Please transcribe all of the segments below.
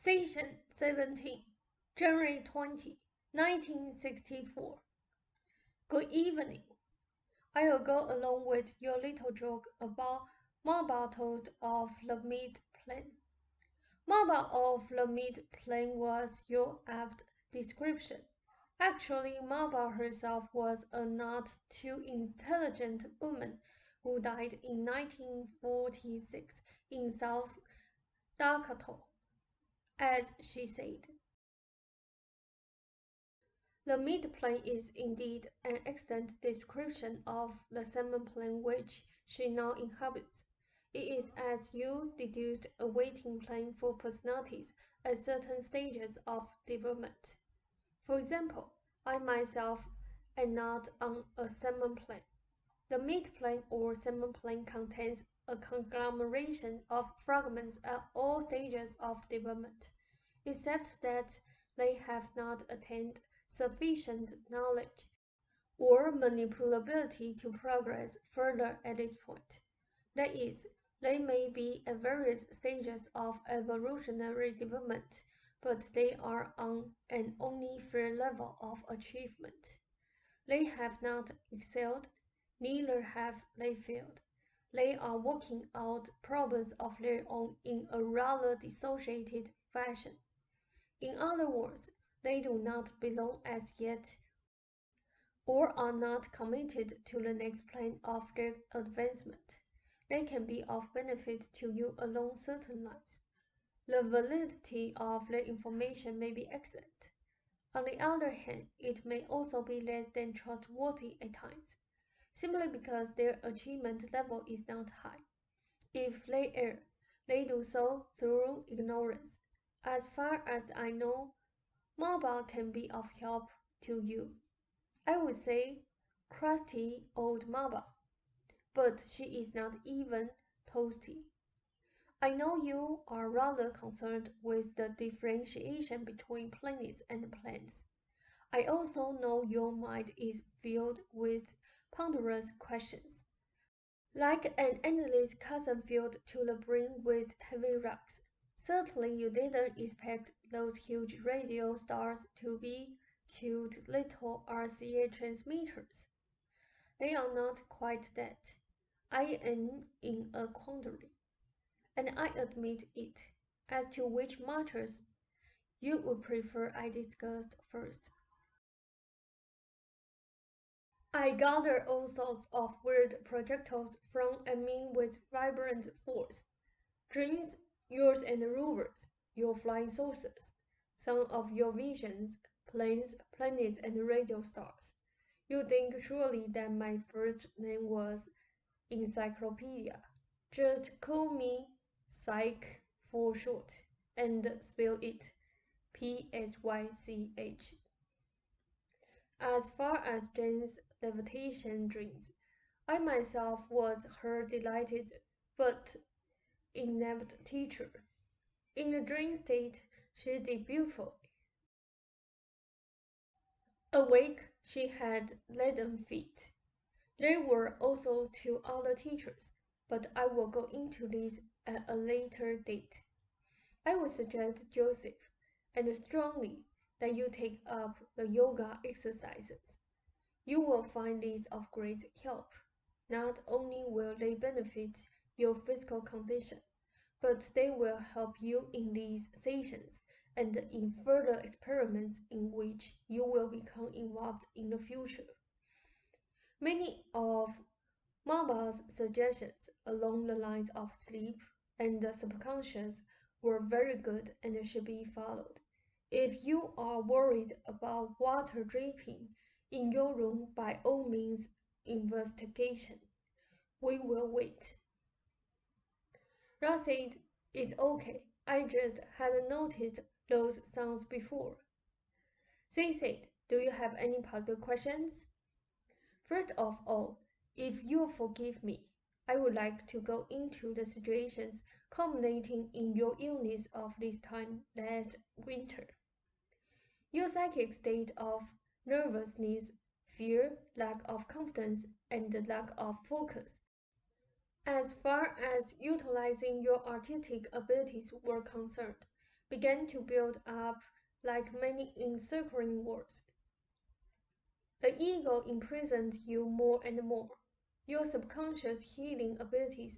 Session 17, January 20, 1964. Good evening. I'll go along with your little joke about marbles of the mid-plane. Marble of the mid-plane was your apt description. Actually, Marble herself was a not too intelligent woman who died in 1946 in South Dakota, as she said. The mid-plane is indeed an excellent description of the semi-plane which she now inhabits. It is, as you deduced, a waiting plane for personalities at certain stages of development. For example, I myself am not on a semi-plane. The mid-plane or semi-plane contains a conglomeration of fragments at all stages of development, except that they have not attained sufficient knowledge or manipulability to progress further at this point. That is, they may be at various stages of evolutionary development, but they are on an only fair level of achievement. They have not excelled, neither have they failed. They are working out problems of their own in a rather dissociated fashion. In other words, they do not belong as yet, or are not committed to the next plane of their advancement. They can be of benefit to you along certain lines. The validity of their information may be excellent. On the other hand, it may also be less than trustworthy at times, simply because their achievement level is not high. If they err, they do so through ignorance. As far as I know, Marble can be of help to you. I would say, crusty old Marble, but she is not even toasty. I know you are rather concerned with the differentiation between planets and planes. I also know your mind is filled with ponderous questions, like an endless chasm filled to the brim with heavy rocks. Certainly you didn't expect those huge radio stars to be cute little RCA transmitters. They are not quite that. I am in a quandary, and I admit it, as to which matters you would prefer I discussed first. I gather all sorts of weird projectiles from a mean with vibrant force. Dreams, yours and Rover's, your flying saucers, some of your visions, planes, planets, and radio stars. You think surely that my first name was Encyclopedia. Just call me Psych for short, and spell it P-S-Y-C-H. As far as Jane's levitation dreams, I myself was her delighted but inept teacher. In the dream state, she did beautifully. Awake, she had leaden feet. There were also 2 other teachers, but I will go into this at a later date. I would suggest, Joseph, and strongly, that you take up the yoga exercises. You will find these of great help. Not only will they benefit your physical condition, but they will help you in these sessions and in further experiments in which you will become involved in the future. Many of Marble's suggestions along the lines of sleep and the subconscious were very good and should be followed. If you are worried about water dripping in your room, by all means, investigation. We will wait. Ross said, "It's okay. I just hadn't noticed those sounds before." They said, "Do you have any particular questions?" "First of all, if you'll forgive me, I would like to go into the situations culminating in your illness of this time last winter. Your psychic state of nervousness, fear, lack of confidence, and lack of focus. As far as utilizing your artistic abilities were concerned, began to build up like many encircling walls. The ego imprisoned you more and more. Your subconscious healing abilities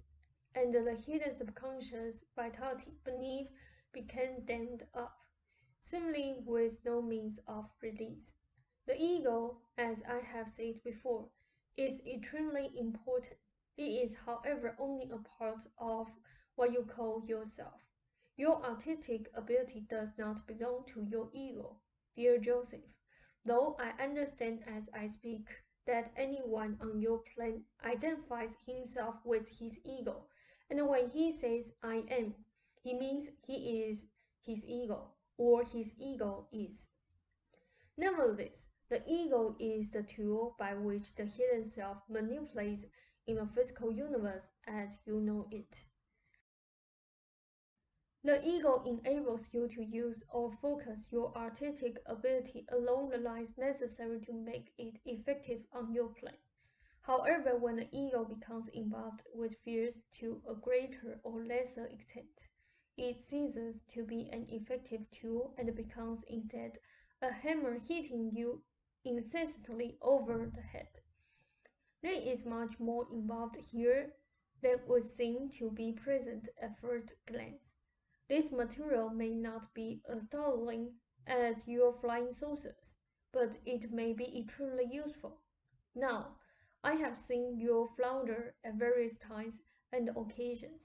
and the hidden subconscious vitality beneath became dammed up, seemingly with no means of release. The ego, as I have said before, is extremely important. It is, however, only a part of what you call yourself. Your artistic ability does not belong to your ego, dear Joseph, though I understand as I speak that anyone on your plane identifies himself with his ego, and when he says I am, he means he is his ego, or his ego is. Nevertheless, the ego is the tool by which the hidden self manipulates in the physical universe as you know it. The ego enables you to use or focus your artistic ability along the lines necessary to make it effective on your plane. However, when the ego becomes involved with fears to a greater or lesser extent, it ceases to be an effective tool and becomes instead a hammer hitting you incessantly over the head. There is much more involved here than would seem to be present at first glance. This material may not be as startling as your flying saucers, but it may be extremely useful. Now, I have seen you flounder at various times and occasions,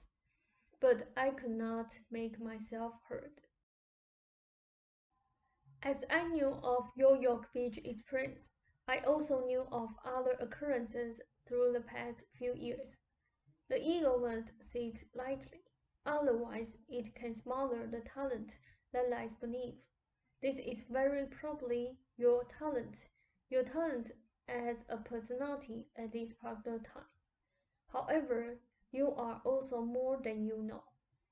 but I could not make myself heard. As I knew of your York Beach experience, I also knew of other occurrences through the past few years. The ego must sit lightly, otherwise it can smother the talent that lies beneath. This is very probably your talent as a personality at this particular time. However, you are also more than you know.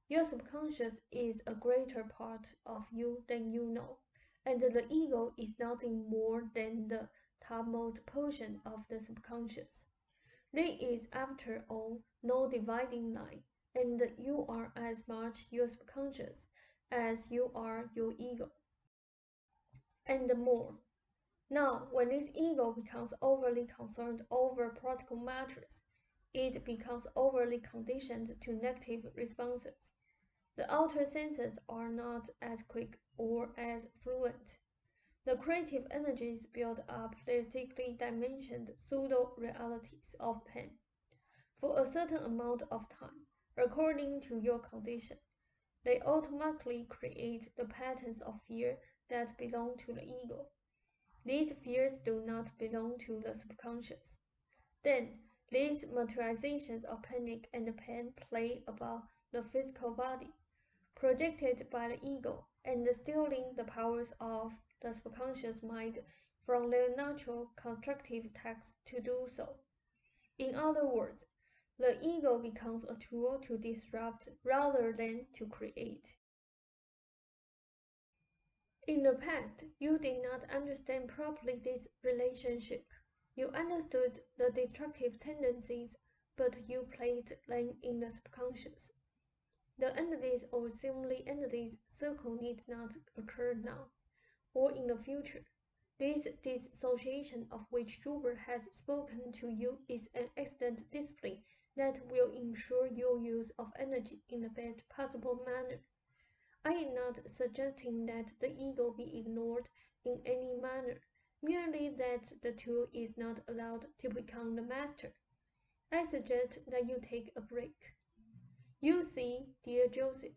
Your subconscious is a greater part of you than you know, and the ego is nothing more than the topmost portion of the subconscious. There is, after all, no dividing line, and you are as much your subconscious as you are your ego, and more. Now, when this ego becomes overly concerned over practical matters, it becomes overly conditioned to negative responses. The outer senses are not as quick or as fluent. The creative energies build up theoretically dimensioned pseudo-realities of pain. For a certain amount of time, according to your condition, they automatically create the patterns of fear that belong to the ego. These fears do not belong to the subconscious. Then, these materializations of panic and pain play about the physical body, projected by the ego, and stealing the powers of the subconscious mind from their natural constructive tasks to do so. In other words, the ego becomes a tool to disrupt rather than to create. In the past, you did not understand properly this relationship. You understood the destructive tendencies, but you placed them in the subconscious. The entities or seemingly entities circle need not occur now, or in the future. This dissociation of which Zuber has spoken to you is an excellent discipline that will ensure your use of energy in the best possible manner. I am not suggesting that the ego be ignored in any manner, merely that the tool is not allowed to become the master. I suggest that you take a break. You see, dear Joseph,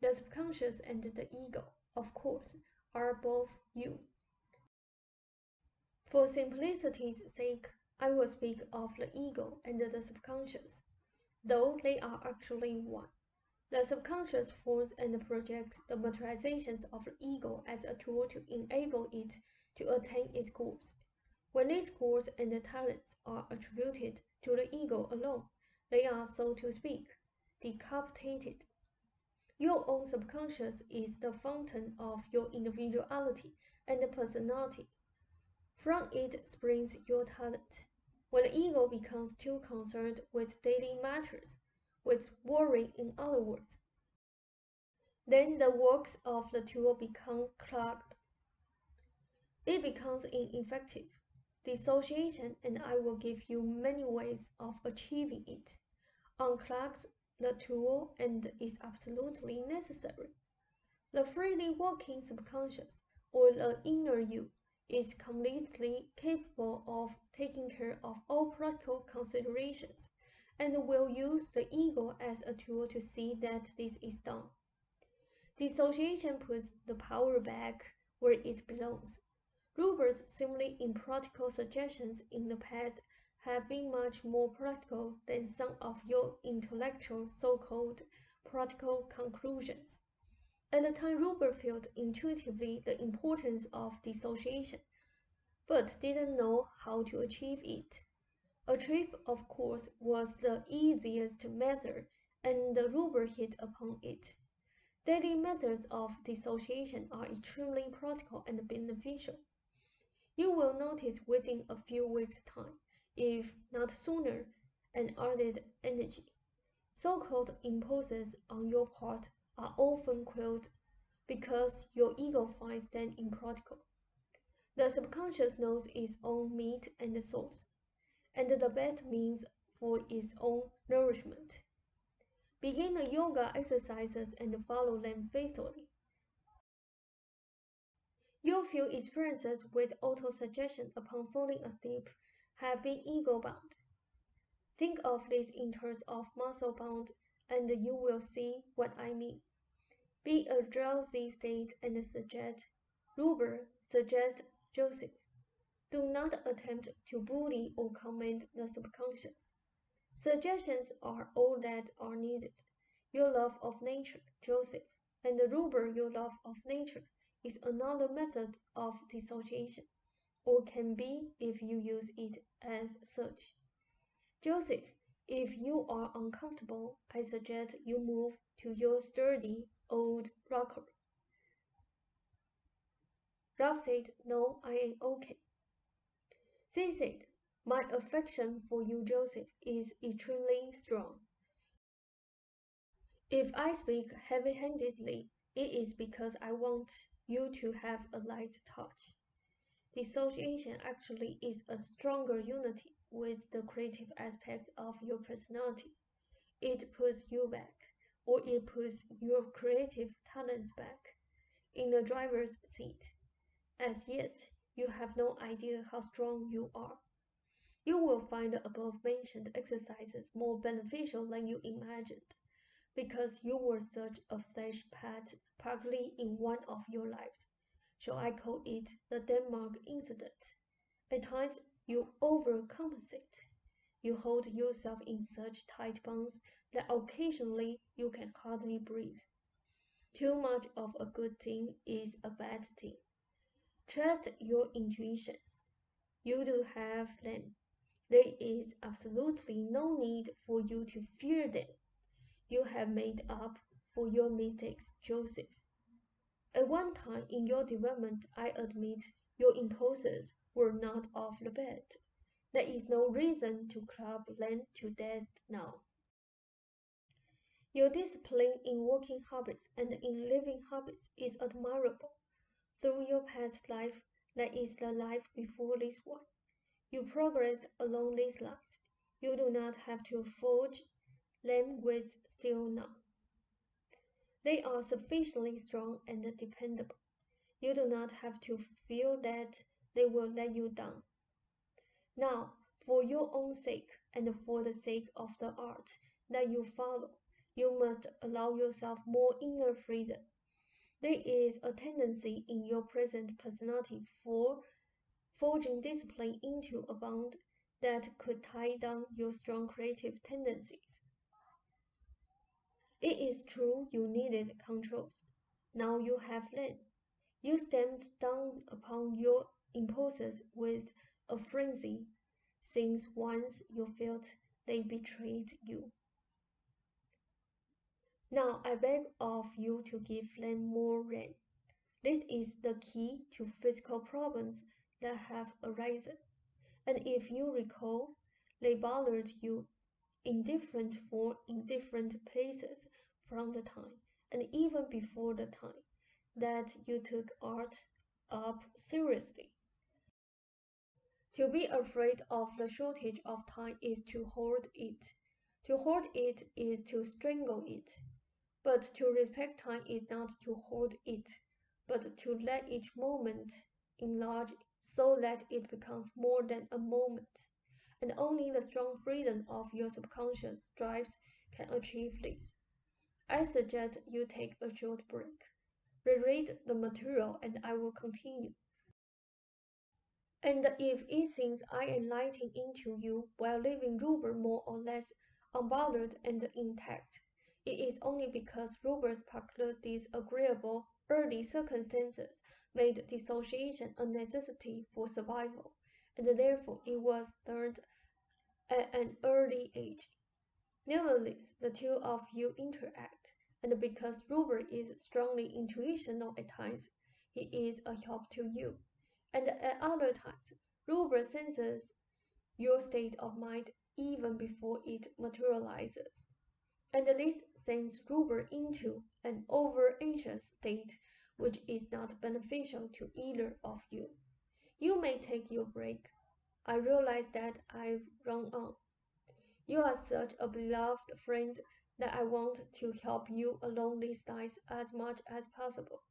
the subconscious and the ego, of course, are both you. For simplicity's sake, I will speak of the ego and the subconscious, though they are actually one. The subconscious forms and projects the materializations of the ego as a tool to enable it to attain its goals. When these goals and talents are attributed to the ego alone, they are, so to speak, decapitated. Your own subconscious is the fountain of your individuality and personality. From it springs your talent. When the ego becomes too concerned with daily matters, with worry in other words, Then the works of the tool become clogged. It becomes ineffective. Dissociation, and I will give you many ways of achieving it, unclogs the tool and is absolutely necessary. The freely working subconscious, or the inner you, is completely capable of taking care of all practical considerations, and will use the ego as a tool to see that this is done. Dissociation puts the power back where it belongs. Ruber's seemingly impractical suggestions in the past have been much more practical than some of your intellectual so-called practical conclusions. At the time, Ruber felt intuitively the importance of dissociation, but didn't know how to achieve it. A trip, of course, was the easiest method, and Ruber hit upon it. Daily methods of dissociation are extremely practical and beneficial. You will notice within a few weeks' time, if not sooner, an added energy. So-called impulses on your part are often quelled because your ego finds them impractical. The subconscious knows its own meat and source, and the best means for its own nourishment. Begin the yoga exercises and follow them faithfully. Your few experiences with auto-suggestion upon falling asleep have been ego-bound. Think of this in terms of muscle-bound, and you will see what I mean. Be a drowsy state and suggest Ruber, suggest Joseph. Do not attempt to bully or command the subconscious. Suggestions are all that are needed. Your love of nature, Joseph, and Ruber, your love of nature, is another method of dissociation, or can be if you use it as such. Joseph, if you are uncomfortable, I suggest you move to your sturdy old rocker. Ralph said, "No, I am okay." She said, "My affection for you, Joseph, is extremely strong. If I speak heavy-handedly, it is because I want you to have a light touch." Dissociation actually is a stronger unity with the creative aspects of your personality. It puts you back, or it puts your creative talents back, in the driver's seat. As yet, you have no idea how strong you are. You will find the above-mentioned exercises more beneficial than you imagined, because you were such a flesh pet partly in one of your lives. Shall I call it the Denmark incident? At times, you overcompensate. You hold yourself in such tight bonds that occasionally you can hardly breathe. Too much of a good thing is a bad thing. Trust your intuitions. You do have them. There is absolutely no need for you to fear them. You have made up for your mistakes, Joseph. At one time in your development, I admit your impulses were not off the bed. There is no reason to club them to death now. Your discipline in working habits and in living habits is admirable. Through your past life, that is the life before this one, you progressed along these lines. You do not have to forge them with steel now. They are sufficiently strong and dependable. You do not have to feel that they will let you down. Now, for your own sake and for the sake of the art that you follow, you must allow yourself more inner freedom. There is a tendency in your present personality for forging discipline into a bond that could tie down your strong creative tendencies. It is true you needed controls. Now you have them. You stamped down upon your impulses with a frenzy, since once you felt they betrayed you. Now I beg of you to give them more rein. This is the key to physical problems that have arisen, and if you recall, they bothered you in different places from the time and even before the time that you took art up seriously. To be afraid of the shortage of time is to hoard it. To hoard it is to strangle it. But to respect time is not to hoard it, but to let each moment enlarge so that it becomes more than a moment. And only the strong freedom of your subconscious drives can achieve this. I suggest you take a short break. Reread the material and I will continue. And if it seems I am lighting into you while leaving Ruber more or less unbothered and intact, it is only because Ruber's particular disagreeable early circumstances made dissociation a necessity for survival, and therefore it was learned at an early age. Nevertheless, the two of you interact, and because Ruber is strongly intuitional at times, he is a help to you. And at other times, Ruber senses your state of mind even before it materializes. And this sends Ruber into an over-anxious state which is not beneficial to either of you. You may take your break. I realize that I've run on. You are such a beloved friend that I want to help you along these lines as much as possible.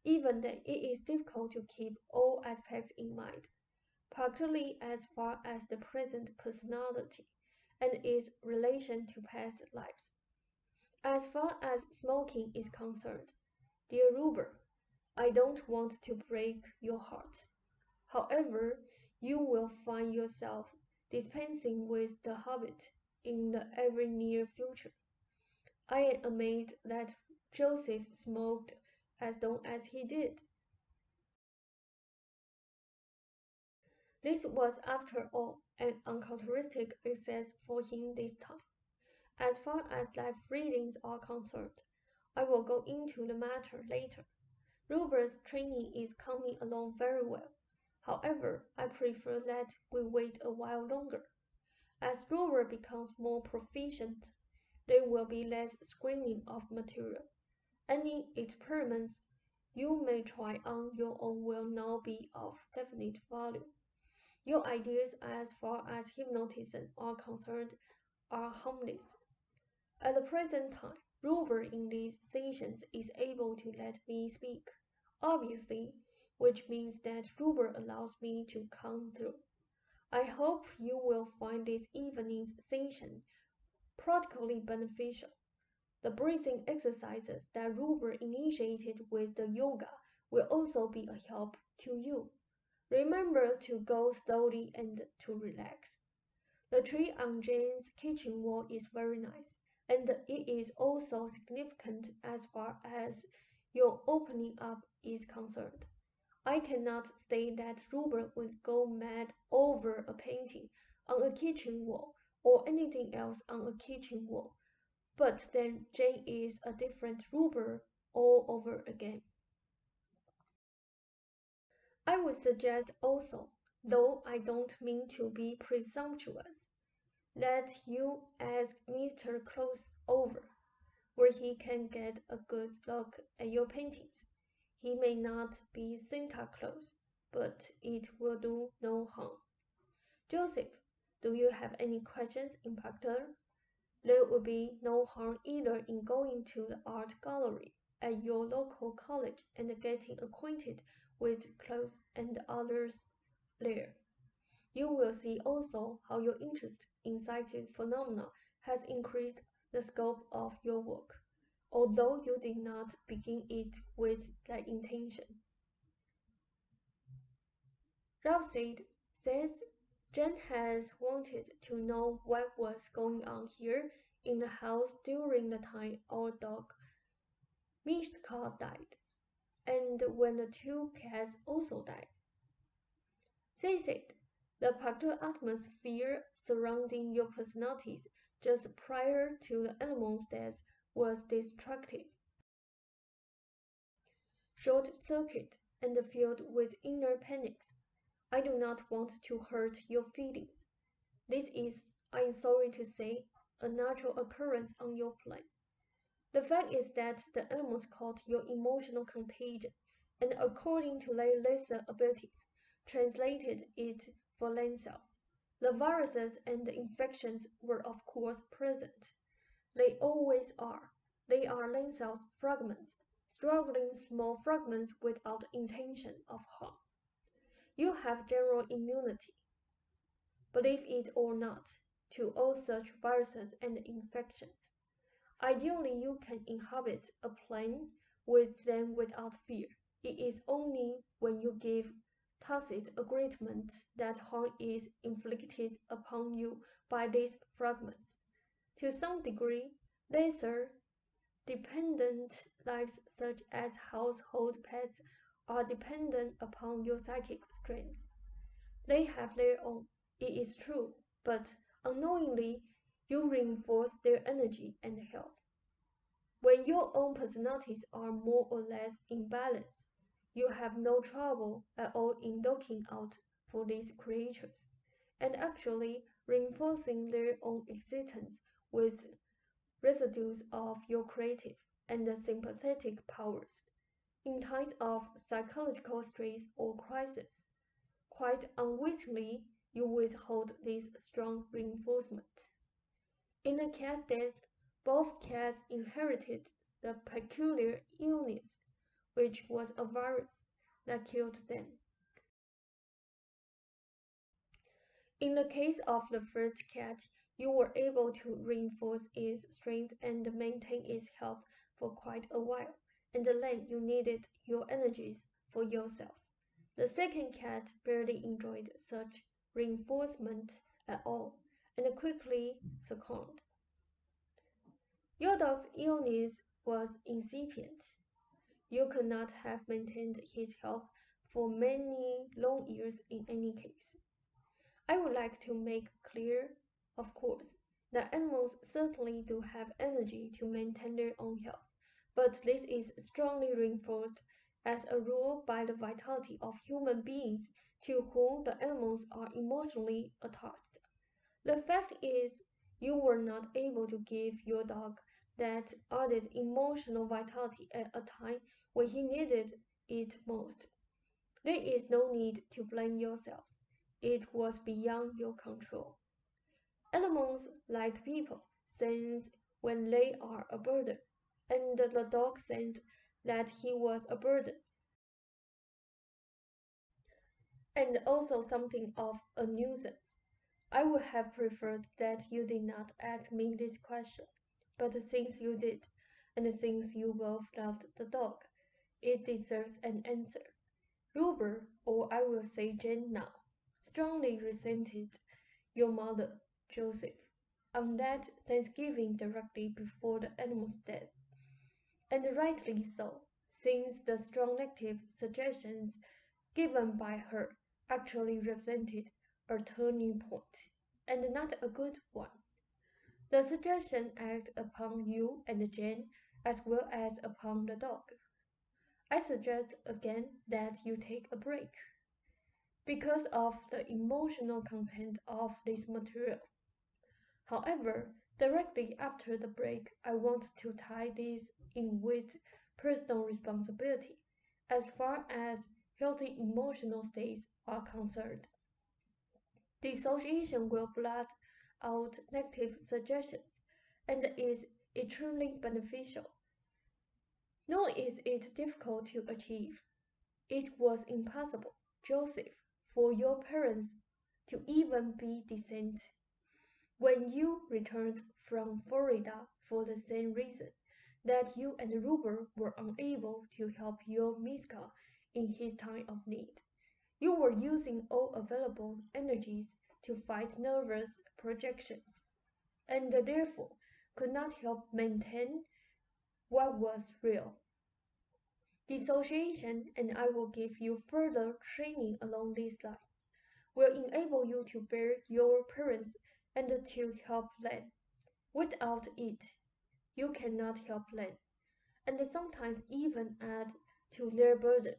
Even then, it is difficult to keep all aspects in mind, particularly as far as the present personality and its relation to past lives. As far as smoking is concerned, dear Ruber, I don't want to break your heart. However, you will find yourself dispensing with the habit in the very near future. I am amazed that Joseph smoked as long as he did. This was, after all, an uncharacteristic excess for him this time. As far as life readings are concerned, I will go into the matter later. Ruber's training is coming along very well. However, I prefer that we wait a while longer. As Ruber becomes more proficient, there will be less screening of material. Any experiments you may try on your own will now be of definite value. Your ideas as far as hypnotism are concerned are harmless. At the present time, Ruber in these sessions is able to let me speak, obviously, which means that Ruber allows me to come through. I hope you will find this evening's session practically beneficial. The breathing exercises that Ruber initiated with the yoga will also be a help to you. Remember to go slowly and to relax. The tree on Jane's kitchen wall is very nice, and it is also significant as far as your opening up is concerned. I cannot say that Ruber would go mad over a painting on a kitchen wall or anything else on a kitchen wall, but then Jane is a different Ruber all over again. I would suggest also, though I don't mean to be presumptuous, that you ask Mr. Close over, where he can get a good look at your paintings. He may not be Santa Claus, but it will do no harm. Joseph, do you have any questions in particular? There would be no harm either in going to the art gallery at your local college and getting acquainted with Close and others there. You will see also how your interest in psychic phenomena has increased the scope of your work, although you did not begin it with that intention. Ralph says Jen has wanted to know what was going on here in the house during the time our dog Mishka died, and when the two cats also died. They said the particular atmosphere surrounding your personalities just prior to the animal's death was destructive, short-circuit, and filled with inner panics. I do not want to hurt your feelings. This is, I am sorry to say, a natural occurrence on your plane. The fact is that the animals caught your emotional contagion, and according to their lesser abilities, translated it for themselves. The viruses and the infections were of course present. They always are. They are themselves fragments, struggling small fragments without intention of harm. You have general immunity, believe it or not, to all such viruses and infections. Ideally, you can inhabit a plane with them without fear. It is only when you give tacit agreement that harm is inflicted upon you by these fragments. To some degree, lesser dependent lives such as household pets are dependent upon your psychic strength. They have their own, it is true, but unknowingly you reinforce their energy and health. When your own personalities are more or less in balance, you have no trouble at all in looking out for these creatures, and actually reinforcing their own existence with residues of your creative and sympathetic powers. In times of psychological stress or crisis, quite unwittingly, you withhold this strong reinforcement. In the cat's death, both cats inherited the peculiar illness, which was a virus that killed them. In the case of the first cat, you were able to reinforce its strength and maintain its health for quite a while, and then you needed your energies for yourself. The second cat barely enjoyed such reinforcement at all, and quickly succumbed. Your dog's illness was incipient. You could not have maintained his health for many long years in any case. I would like to make clear, of course, that animals certainly do have energy to maintain their own health, but this is strongly reinforced as a rule by the vitality of human beings to whom the animals are emotionally attached. The fact is, you were not able to give your dog that added emotional vitality at a time when he needed it most. There is no need to blame yourselves. It was beyond your control. Animals, like people, sense when they are a burden, and the dog sensed that he was a burden, and also something of a nuisance. I would have preferred that you did not ask me this question, but since you did, and since you both loved the dog, it deserves an answer. Ruber, or I will say Jane now, strongly resented your mother, Joseph, on that Thanksgiving directly before the animal's death, and rightly so, since the strong negative suggestions given by her actually represented a turning point, and not a good one. The suggestion acted upon you and Jane as well as upon the dog. I suggest again that you take a break, because of the emotional content of this material. However, directly after the break, I want to tie this in with personal responsibility as far as healthy emotional states are concerned. Dissociation will blot out negative suggestions and is extremely beneficial. Nor is it difficult to achieve. It was impossible, Joseph, for your parents to even be decent when you returned from Florida for the same reason that you and Ruber were unable to help your Miska in his time of need. You were using all available energies to fight nervous projections, and therefore could not help maintain what was real. Dissociation, and I will give you further training along this line, will enable you to bear your parents and to help them. Without it, you cannot help them, and sometimes even add to their burdens.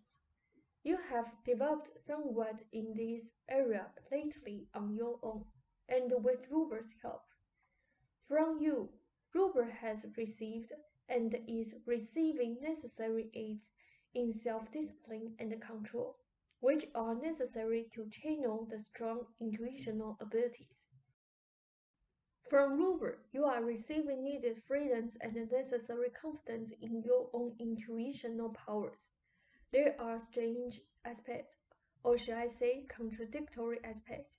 You have developed somewhat in this area lately on your own, and with Ruber's help. From you, Ruber has received and is receiving necessary aids in self-discipline and control, which are necessary to channel the strong intuitional abilities. From Ruber, you are receiving needed freedoms and necessary confidence in your own intuitional powers. There are strange aspects, or should I say contradictory aspects,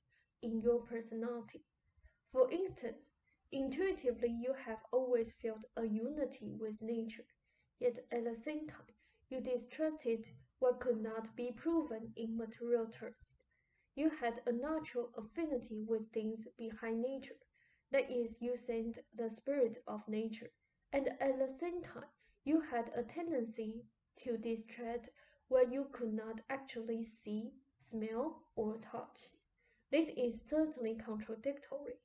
in your personality. For instance, intuitively you have always felt a unity with nature, yet at the same time you distrusted what could not be proven in material terms. You had a natural affinity with things behind nature, that is, you sensed the spirit of nature, and at the same time you had a tendency to distrust what you could not actually see, smell, or touch. This is certainly contradictory.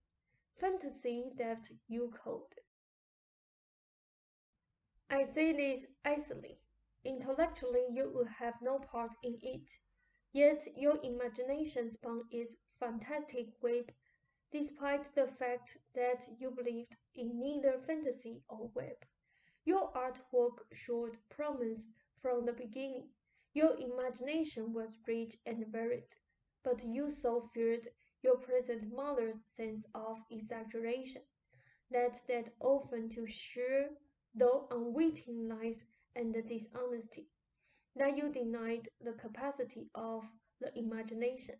Fantasy that you called. I say this icily. Intellectually you would have no part in it, yet your imagination spun its fantastic web, despite the fact that you believed in neither fantasy or web. Your artwork showed promise from the beginning. Your imagination was rich and varied, but you so feared your present mother's sense of exaggeration, that often to sheer, though unwitting lies and dishonesty, that you denied the capacity of the imagination,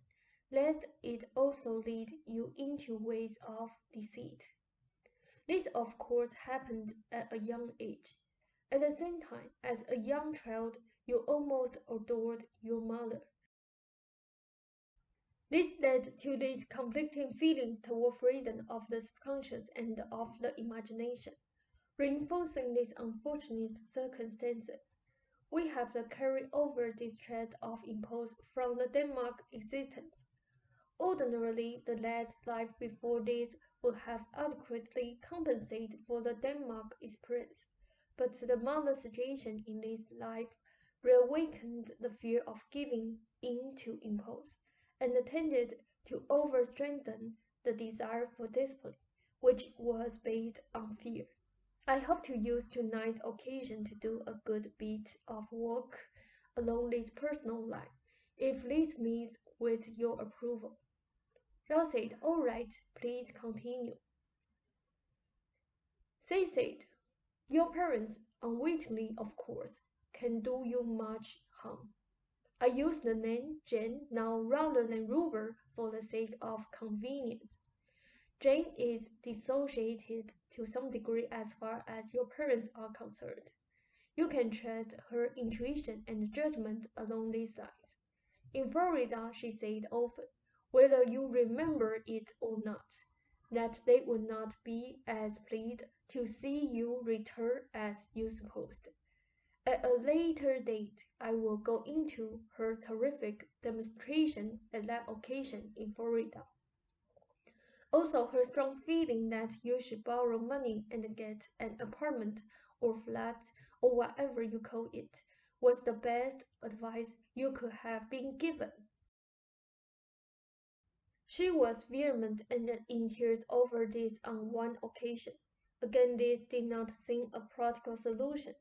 lest it also lead you into ways of deceit. This of course happened at a young age. At the same time, as a young child, you almost adored your mother. This led to these conflicting feelings toward freedom of the subconscious and of the imagination. Reinforcing these unfortunate circumstances, we have the carry-over distress of impulse from the Denmark existence. Ordinarily, the lad's life before this would have adequately compensated for the Denmark experience, but the mother's situation in this life reawakened the fear of giving in to impulse, and tended to overstrengthen the desire for discipline, which was based on fear. I hope to use tonight's occasion to do a good bit of work along this personal line, if this meets with your approval. Rao said, "All right, please continue." They said, "Your parents, unwittingly of course, can do you much harm." I use the name Jane now rather than Ruber for the sake of convenience. Jane is dissociated to some degree as far as your parents are concerned. You can trust her intuition and judgment along these lines. In Florida, she said often, whether you remember it or not, that they would not be as pleased to see you return as you supposed. At a later date, I will go into her terrific demonstration at that occasion in Florida. Also, her strong feeling that you should borrow money and get an apartment or flat or whatever you call it was the best advice you could have been given. She was vehement and in tears over this on one occasion. Again, this did not seem a practical solution.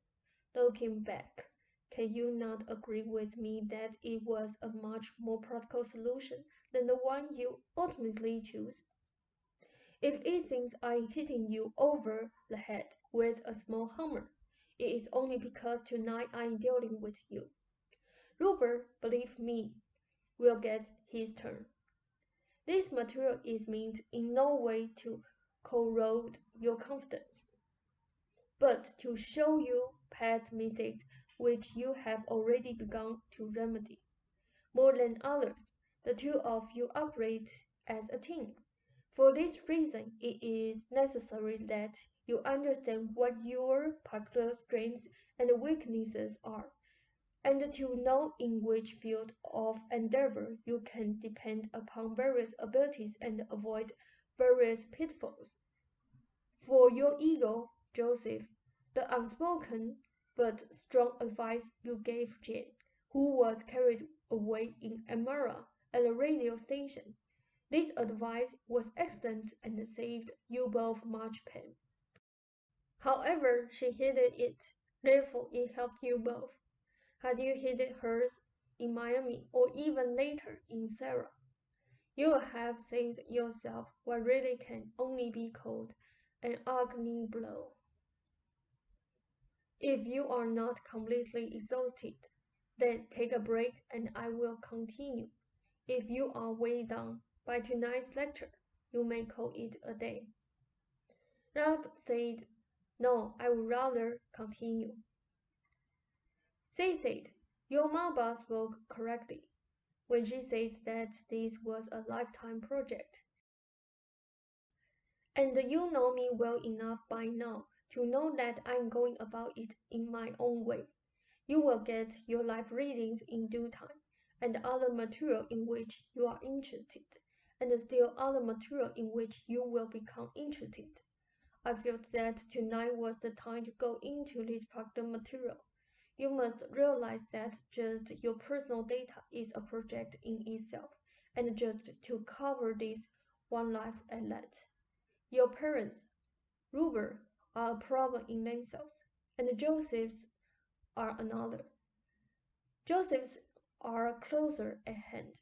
Looking back, can you not agree with me that it was a much more practical solution than the one you ultimately chose? If it seems I'm hitting you over the head with a small hammer, it is only because tonight I'm dealing with you. Ruber, believe me, will get his turn. This material is meant in no way to corrode your confidence, but to show you past mistakes which you have already begun to remedy. More than others, the two of you operate as a team. For this reason, it is necessary that you understand what your particular strengths and weaknesses are, and to know in which field of endeavor you can depend upon various abilities and avoid various pitfalls. For your ego, Joseph, the unspoken but strong advice you gave Jane, who was carried away in Amara at the radio station. This advice was excellent and saved you both much pain. However, she hated it, therefore it helped you both. Had you hated hers in Miami or even later in Sarah, you would have saved yourself what really can only be called an ugly blow. If you are not completely exhausted, then take a break and I will continue. If you are weighed down by tonight's lecture, you may call it a day. Rob said, no, I would rather continue. She said, your mother spoke correctly when she said that this was a lifetime project. And you know me well enough by now to know that I'm going about it in my own way. You will get your live readings in due time, and other material in which you are interested, and still other material in which you will become interested. I felt that tonight was the time to go into this practical material. You must realize that just your personal data is a project in itself, and just to cover this one life at that. Your parents, Ruber, are a problem in themselves, and Joseph's are another. Joseph's are closer at hand,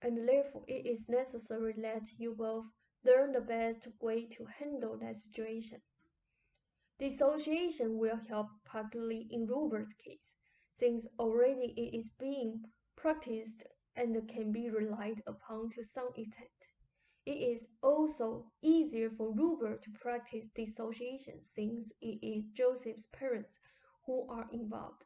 and therefore it is necessary that you both learn the best way to handle that situation. Dissociation will help particularly in Ruber's case, since already it is being practiced and can be relied upon to some extent. It is also easier for Ruber to practice dissociation since it is Joseph's parents who are involved.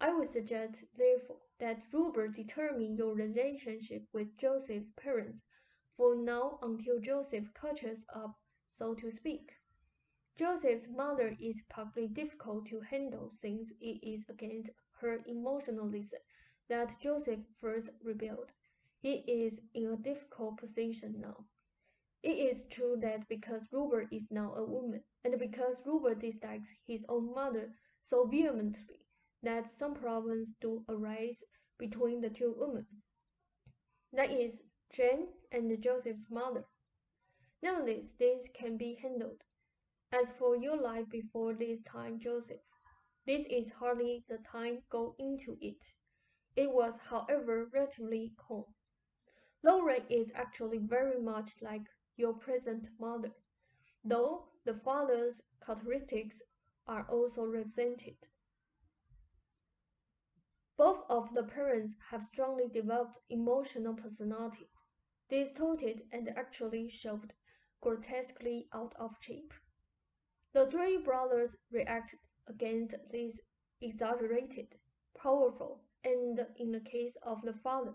I would suggest, therefore, that Ruber determine your relationship with Joseph's parents for now until Joseph catches up, so to speak. Joseph's mother is partly difficult to handle since it is against her emotionalism that Joseph first rebelled. He is in a difficult position now. It is true that because Ruber is now a woman, and because Ruber dislikes his own mother so vehemently, that some problems do arise between the two women. That is, Jane and Joseph's mother. Nevertheless, this can be handled. As for your life before this time, Joseph, this is hardly the time go into it. It was, however, relatively calm. Lauren is actually very much like your present mother, though the father's characteristics are also represented. Both of the parents have strongly developed emotional personalities, distorted and actually shoved grotesquely out of shape. The three brothers react against this exaggerated, powerful, and, in the case of the father,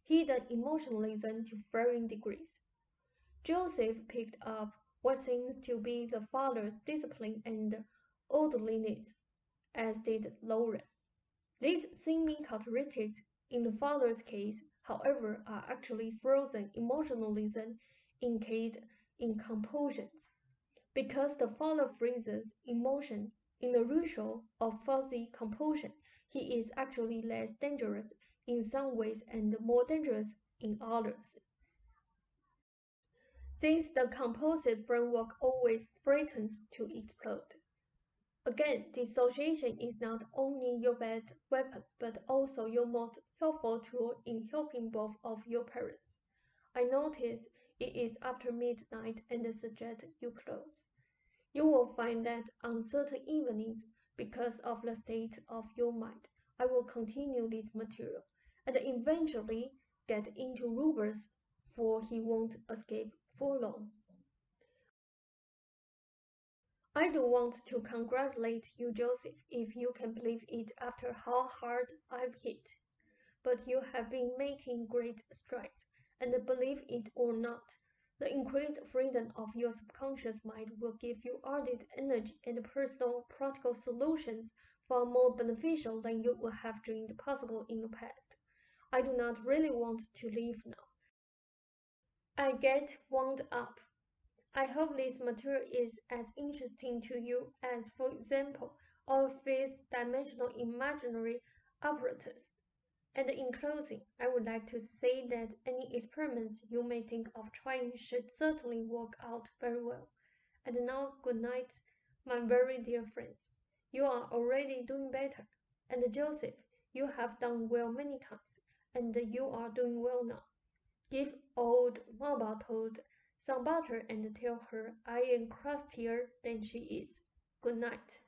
hidden emotionalism to varying degrees. Joseph picked up what seems to be the father's discipline and orderliness, as did Lauren. These seeming characteristics in the father's case, however, are actually frozen emotionalism encased in compulsions. Because the father freezes emotion in the ritual of fuzzy compulsion, he is actually less dangerous in some ways and more dangerous in others. Since the compulsive framework always threatens to explode. Again, dissociation is not only your best weapon, but also your most helpful tool in helping both of your parents. I notice it is after midnight and suggest you close. You will find that on certain evenings, because of the state of your mind, I will continue this material and eventually get into Ruber's, for he won't escape for long. I do want to congratulate you, Joseph, if you can believe it after how hard I've hit. But you have been making great strides, and believe it or not, the increased freedom of your subconscious mind will give you added energy and personal practical solutions far more beneficial than you would have dreamed possible in the past. I do not really want to leave now. I get wound up. I hope this material is as interesting to you as, for example, our fifth-dimensional imaginary apparatus. And in closing, I would like to say that any experiments you may think of trying should certainly work out very well. And now, good night, my very dear friends, you are already doing better. And Joseph, you have done well many times, and you are doing well now. Give old Mama Toad some butter and tell her I am crustier than she is. Good night.